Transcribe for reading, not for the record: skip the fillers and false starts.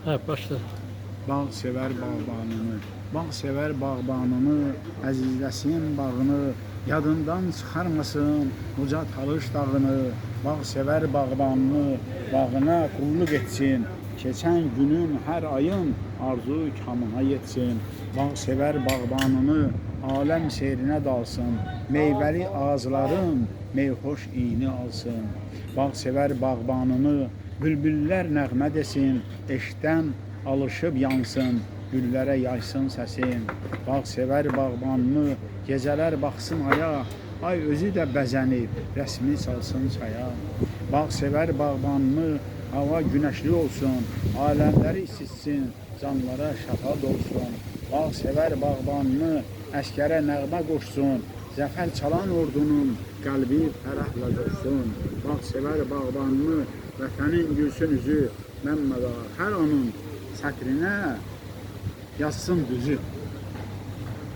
Evet, başla. Bağ sevər bağbanını, bağ sevər bağbanını, əzizləsin bağını, yadından çıxarmasın uca Talış dağını. Bağ sevər bağbanını, bağına qulluq etsin, keçən günün, hər ayın arzu kamına yetsin. Bağ sevər bağbanını, aləm seyrinə dalsın, meyvəli ağızların meyhoş iyini alsın. Bağ sevər bağbanını, bülbüllər nəğmə desin, eşdən alışıb yansın, güllərə yaysın səsin. Bağ sevər bağbanını, gecələr baxsın aya, ay özü də bəzənib, rəsmi salsın çaya. Bağ sevər bağbanını, hava günəşli olsun, aləmləri isitsin, canlara şəfad olsun. Bağ sevər bağbanını, əskərə nəğmə qoşsun, zəfər çalan ordunun qəlbi fərəhlə coşsun. Bağ sevər bağbanını, vətənin gülsün üzü, Məmməd ağa hər anın sətrinə yazsın düzü.